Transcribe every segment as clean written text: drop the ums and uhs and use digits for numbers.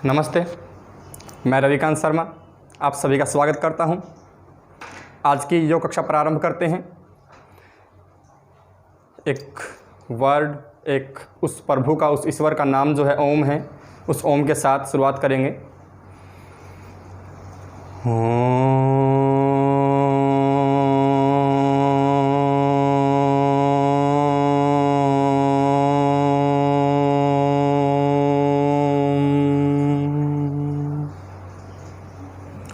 नमस्ते, मैं रविकांत शर्मा आप सभी का स्वागत करता हूं। आज की योग कक्षा प्रारंभ करते हैं। एक वर्ड, एक उस प्रभु का, उस ईश्वर का नाम जो है ओम है, उस ओम के साथ शुरुआत करेंगे।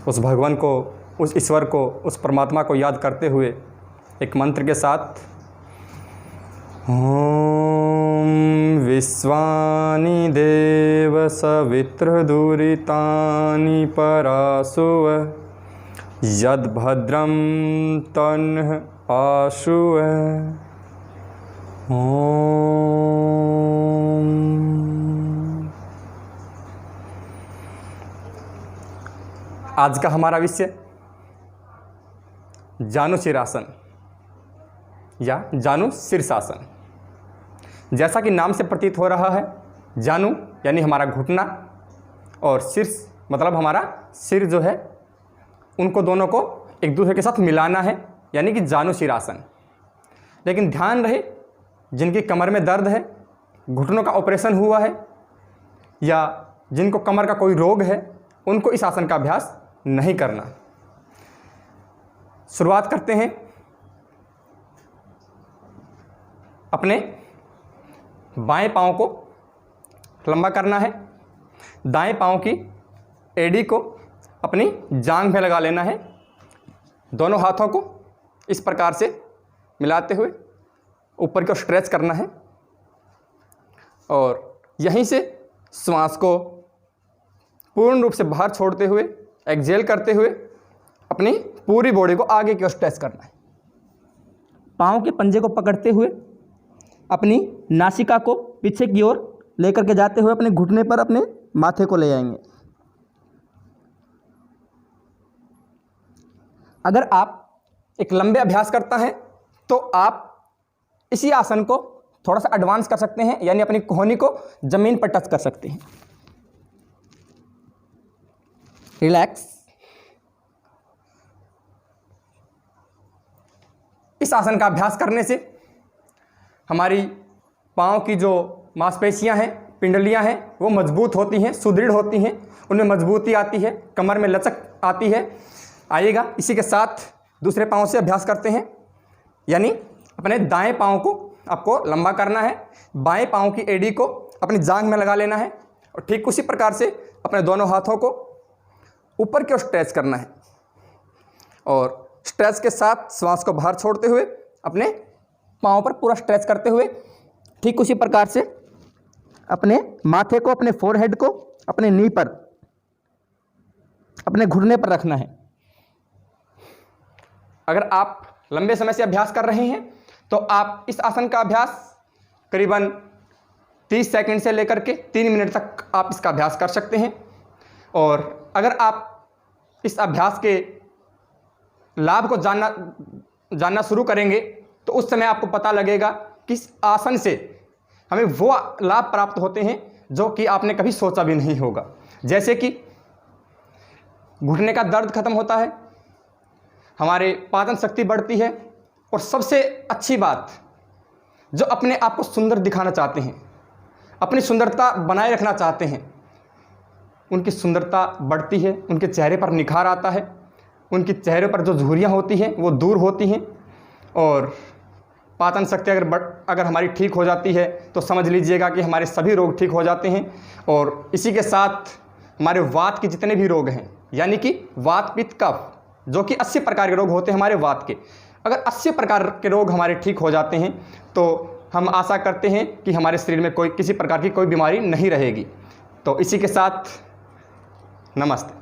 उस भगवान को, उस ईश्वर को, उस परमात्मा को याद करते हुए एक मंत्र के साथ ओम विश्वानि देव सवित्र दुरितानि परासुव यद भद्रम तन्ह आशुव। आज का हमारा विषय जानु शीर्षासन या जानु शीर्षासन। जैसा कि नाम से प्रतीत हो रहा है, जानु यानी हमारा घुटना और शीर्ष मतलब हमारा सिर जो है, उनको दोनों को एक दूसरे के साथ मिलाना है, यानी कि जानु शीर्षासन। लेकिन ध्यान रहे, जिनकी कमर में दर्द है, घुटनों का ऑपरेशन हुआ है या जिनको कमर का कोई रोग है, उनको इस आसन का अभ्यास नहीं करना। शुरुआत करते हैं। अपने बाएं पांव को लंबा करना है, दाएं पांव की एड़ी को अपनी जांघ में लगा लेना है, दोनों हाथों को इस प्रकार से मिलाते हुए ऊपर को स्ट्रेच करना है और यहीं से श्वास को पूर्ण रूप से बाहर छोड़ते हुए, एक्सहेल करते हुए अपनी पूरी बॉडी को आगे की ओर स्ट्रेच करना है। पाँव के पंजे को पकड़ते हुए अपनी नासिका को पीछे की ओर लेकर के जाते हुए अपने घुटने पर अपने माथे को ले आएंगे। अगर आप एक लंबे अभ्यास करता है तो आप इसी आसन को थोड़ा सा एडवांस कर सकते हैं, यानी अपनी कोहनी को जमीन पर टच कर सकते हैं। रिलैक्स। इस आसन का अभ्यास करने से हमारी पाँव की जो मांसपेशियां हैं, पिंडलियां हैं, वो मजबूत होती हैं, सुदृढ़ होती हैं, उनमें मजबूती आती है, कमर में लचक आती है। आइएगा, इसी के साथ दूसरे पाँव से अभ्यास करते हैं। यानी अपने दाएं पाँव को आपको लंबा करना है, बाएं पाँव की एड़ी को अपनी जांघ में लगा लेना है और ठीक उसी प्रकार से अपने दोनों हाथों को ऊपर की ओर स्ट्रेच करना है और स्ट्रेच के साथ श्वास को बाहर छोड़ते हुए अपने पाँव पर पूरा स्ट्रेच करते हुए ठीक उसी प्रकार से अपने माथे को, अपने फोरहेड को अपने नी पर, अपने घुटने पर रखना है। अगर आप लंबे समय से अभ्यास कर रहे हैं तो आप इस आसन का अभ्यास करीबन 30 सेकंड से लेकर के 3 मिनट तक आप इसका अभ्यास कर सकते हैं। और अगर आप इस अभ्यास के लाभ को जानना शुरू करेंगे तो उस समय आपको पता लगेगा कि इस आसन से हमें वो लाभ प्राप्त होते हैं जो कि आपने कभी सोचा भी नहीं होगा। जैसे कि घुटने का दर्द खत्म होता है, हमारे पाचन शक्ति बढ़ती है और सबसे अच्छी बात, जो अपने आप को सुंदर दिखाना चाहते हैं, अपनी सुंदरता बनाए रखना चाहते हैं, उनकी सुंदरता बढ़ती है, उनके चेहरे पर निखार आता है, उनके चेहरे पर जो झुर्रियाँ होती हैं वो दूर होती हैं और पाचन शक्ति अगर हमारी ठीक हो जाती है तो समझ लीजिएगा कि हमारे सभी रोग ठीक हो जाते हैं। और इसी के साथ हमारे वात के जितने भी रोग हैं, यानी कि वात पित्त कफ, जो कि 80 प्रकार के रोग होते हैं हमारे वात के, अगर 80 प्रकार के रोग हमारे ठीक हो जाते हैं तो हम आशा करते हैं कि हमारे शरीर में किसी प्रकार की कोई बीमारी नहीं रहेगी। तो इसी के साथ नमस्ते।